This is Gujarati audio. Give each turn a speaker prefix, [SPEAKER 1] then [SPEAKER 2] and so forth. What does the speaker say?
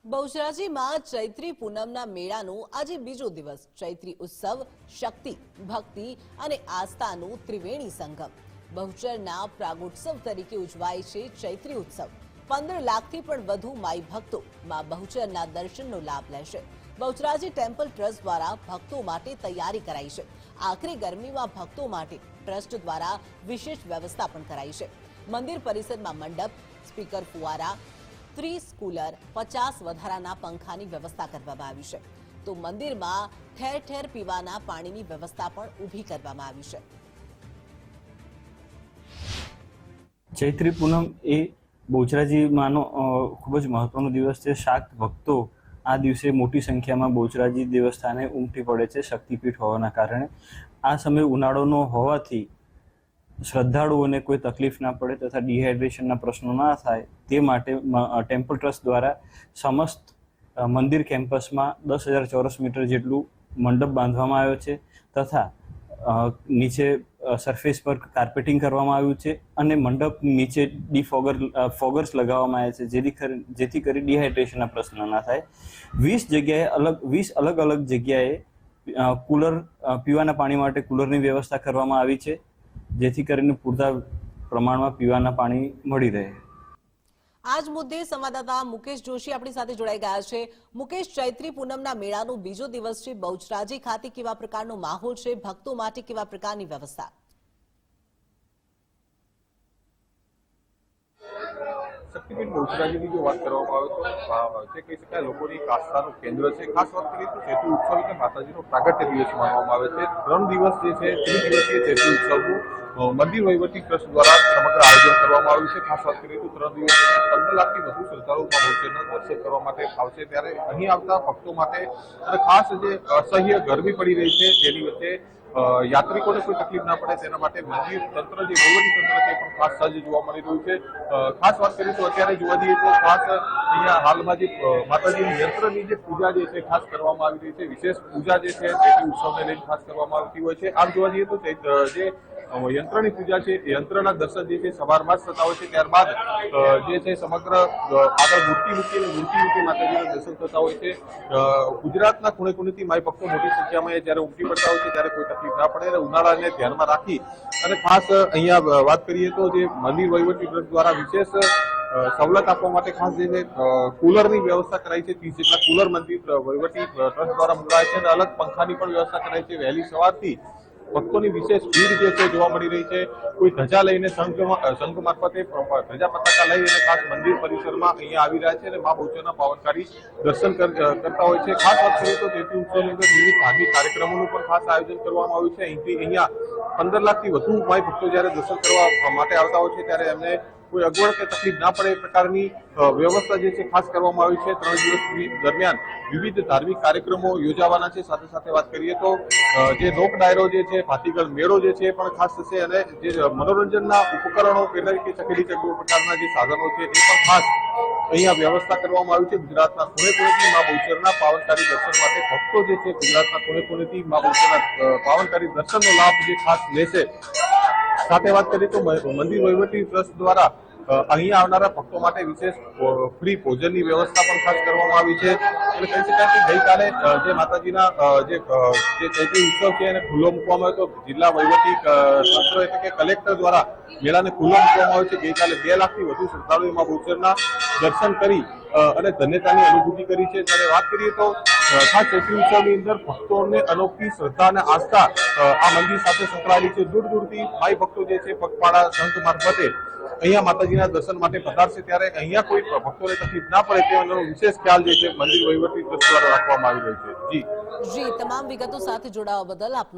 [SPEAKER 1] બહુચરાજીમાં ચૈત્રી પૂનમના મેળાનું આજે બીજો દિવસ। ચૈત્રી ઉત્સવ શક્તિ, ભક્તિ અને આસ્થાનું ત્રિવેણી સંગમ। બહુચરના પ્રાગોત્સવ તરીકે ઉજવાય છે ચૈત્રી ઉત્સવ। 15 લાખથી પણ વધુ માઈ ભક્તો માં બહુચરના દર્શનનો લાભ લેશે। બહુચરાજી ટેમ્પલ ટ્રસ્ટ દ્વારા ભક્તો માટે તૈયારી કરાઈ છે। આખરી ગરમીમાં ભક્તો માટે ટ્રસ્ટ દ્વારા વિશેષ વ્યવસ્થા પણ કરાઈ છે। મંદિર પરિસરમાં મંડપ, સ્પીકર, ફુવારા, 30 કુલર, 50 વધારાના પંખાની વ્યવસ્થા કરવામાં આવી છે। તો મંદિરમાં ઠેર ઠેર પીવાના પાણીની વ્યવસ્થા પણ ઊભી કરવામાં આવી છે।
[SPEAKER 2] ચૈત્રી પૂનમ એ બહુચરાજીમાંનો ખૂબ જ મહત્વનો દિવસ છે। શાક્ત ભક્તો આ દિવસે મોટી સંખ્યામાં બહુચરાજી દેવસ્થાને ઉમટી પડે છે શક્તિપીઠ હોવાના કારણે। આ સમય ઉનાળોનો હોવાથી શ્રદ્ધાળુઓને કોઈ તકલીફ ના પડે તથા ડિહાઇડ્રેશનના પ્રશ્નો ના થાય તે માટે ટેમ્પલ ટ્રસ્ટ દ્વારા સમસ્ત મંદિર કેમ્પસમાં 10,000 ચોરસ મીટર જેટલું મંડપ બાંધવામાં આવ્યો છે તથા નીચે સરફેસ પર કાર્પેટિંગ કરવામાં આવ્યું છે અને મંડપ નીચે ફોગર્સ લગાવવામાં આવ્યા છે જેથી કરી ડિહાઇડ્રેશનના પ્રશ્ન ના થાય। 20 અલગ અલગ જગ્યાએ કુલર, પીવાના પાણી માટે કુલરની વ્યવસ્થા કરવામાં આવી છે જેથી કરીને પૂરતા પ્રમાણમાં પીવાના પાણી મળી રહે।
[SPEAKER 1] આજ મુદ્દે સંવાદદાતા મુકેશ જોશી આપણી સાથે જોડાઈ ગયા છે। મુકેશ, ચૈત્રી પૂનમના મેળાનો બીજો દિવસ છે। બહુચરાજી ખાતે કેવા પ્રકારનો માહોલ છે? ભક્તો માટે કેવા પ્રકારની વ્યવસ્થા?
[SPEAKER 3] શક્તિપીઠ બહુચરાજીની જો વાત કરવામાં આવે તો તે કહી શકાય લોકોની એક આસ્થાનું કેન્દ્ર છે। ખાસ વાત કરીએ તો ચૈત્રી ઉત્સવ એટલે માતાજીનો પ્રાગટ્ય દિવસ માનવામાં આવે છે। 3 દિવસ જે છે ત્રિદિવસીય ચૈત્રી ઉત્સવનું મંદિર વહીવટી ટ્રસ્ટ દ્વારા સમગ્ર આયોજન કરવામાં આવ્યું છે। ખાસ વાત કરીએ તો 3 દિવસ 15 લાખથી વધુ શ્રદ્ધાળુઓ બહુચરના દર્શન કરવા માટે આવશે ત્યારે અહીં આવતા ભક્તો માટે અને ખાસ જે અસહ્ય ગરમી પડી રહી છે તેની વચ્ચે યાત્રિકોને કોઈ તકલીફ ના પડે તેના માટે મંદિર તંત્ર જે વહીવટી તંત્ર છે પણ ખાસ સજ્જ જોવા મળી રહ્યું છે। ખાસ વાત કરીએ તો અત્યારે જોવા જઈએ તો ખાસ અહીંયા હાલમાં જે માતાજીની યંત્રની જે પૂજા જે છે ખાસ કરવામાં આવી રહી છે। વિશેષ પૂજા જે છે ચૈત્રી ઉત્સવને લઈને ખાસ કરવામાં આવતી હોય છે। આમ જોવા જઈએ તો જે યંત્રની પૂજા છે યંત્રના દર્શન જે છે સવારમાં જ થતા હોય છે, ત્યારબાદ જે છે સમગ્ર આગળ મૂર્તિ મૂકી માતાજીના દર્શન થતા હોય છે। ગુજરાતના ખૂણે ખૂણેથી માઈ ભક્તો મોટી સંખ્યામાં જ્યારે ઉમટી પડતા હોય છે ત્યારે કોઈ તકલીફ ના પડે અને ઉનાળાને ધ્યાનમાં રાખી અને ખાસ અહીંયા વાત કરીએ તો જે મંદિર વહીવટી ટ્રસ્ટ દ્વારા વિશેષ સવલત આપવા માટે ખાસ જે કુલરની વ્યવસ્થા કરાઈ છે। 30 જેટલા કુલર મંદિર વહીવટી ટ્રસ્ટ દ્વારા મુકાય છે અને અલગ પંખાની પણ વ્યવસ્થા કરાઈ છે। વહેલી સવારથી ભક્તોની વિશેષ ભીડ જે છે જોવા મળી રહી છે। કોઈ ધજા લઈને સંઘ મારફતે ધજા પતાકા લઈ અને ખાસ મંદિર પરિસરમાં અહીંયા આવી રહ્યા છે અને મા બહુચરના પાવનકારી દર્શન કરતા હોય છે। ખાસ વાત કરીએ તો ચૈત્રી ઉત્સવની અંદર વિવિધ ધાર્મિક કાર્યક્રમોનું પણ ખાસ આયોજન કરવામાં આવ્યું છે। અહીંયા 15 લાખથી વધુ માઈ ભક્તો જ્યારે દર્શન કરવા માટે આવતા હોય છે ત્યારે એમને કોઈ અગવડ કે તકલીફ ના પડે એ પ્રકારની વ્યવસ્થા જે છે ખાસ કરવામાં આવી છે। 3 દિવસ દરમિયાન વિવિધ ધાર્મિક કાર્યક્રમો યોજાવાના છે। સાથે સાથે વાત કરીએ તો જે લોક ડાયરો જે છે, ભાતીગળ મેળો જે છે પણ ખાસ થશે અને જે મનોરંજનના ઉપકરણો એટલે કે ચકડી ચકડો પ્રકારના જે સાધનો છે એ પણ ખાસ અહીંયા વ્યવસ્થા કરવામાં આવી છે। ગુજરાતના ખૂણે ખૂણેથી મા બહુચરના પાવનકારી દર્શન માટે ભક્તો જે છે ગુજરાતના ખૂણે ખૂણેથી મા બહુચરના પાવનકારી દર્શનનો લાભ જે ખાસ લેશે। સાથે વાત કરીએ તો મંદિર વહીવટી ટ્રસ્ટ દ્વારા અહીંયા આવનારા ભક્તો માટે વિશેષ ફ્રી ભોજનની વ્યવસ્થા પણ ખાસ કરવામાં આવી છે। એટલે કહી શકાય કે ગઈકાલે જે માતાજીના જે ચૈત્રી ઉત્સવ છે એને ખુલ્લો મૂકવામાં આવ્યો હતો। જિલ્લા વહીવટી તંત્ર એટલે કે કલેક્ટર દ્વારા મેળાને ખુલ્લો મૂકવામાં આવ્યો છે। ગઈકાલે 2 લાખથી વધુ શ્રદ્ધાળુઓમાં બહુચરના દર્શન કરી અને ધન્યતાની અનુભૂતિ કરી છે। ત્યારે વાત કરીએ તો ખાસ ચૈત્રી ઉત્સવની અંદર ભક્તોને અનોખી શ્રદ્ધા અને આસ્થા આ મંદિર સાથે સંકળાયેલી છે। દૂર દૂરથી માઈ ભક્તો જે છે પગપાળા સંઘ મારફતે અહીંયા માતાજીના દર્શન માટે પધારશે ત્યારે અહીંયા કોઈ ભક્તોને તકલીફ ના પડે તેનો વિશેષ ખ્યાલ જે છે મંદિર વહીવટી ટ્રસ્ટ દ્વારા રાખવામાં આવી રહ્યો છે। જી,
[SPEAKER 1] તમામ વિગતો સાથે જોડાવા બદલ આપનો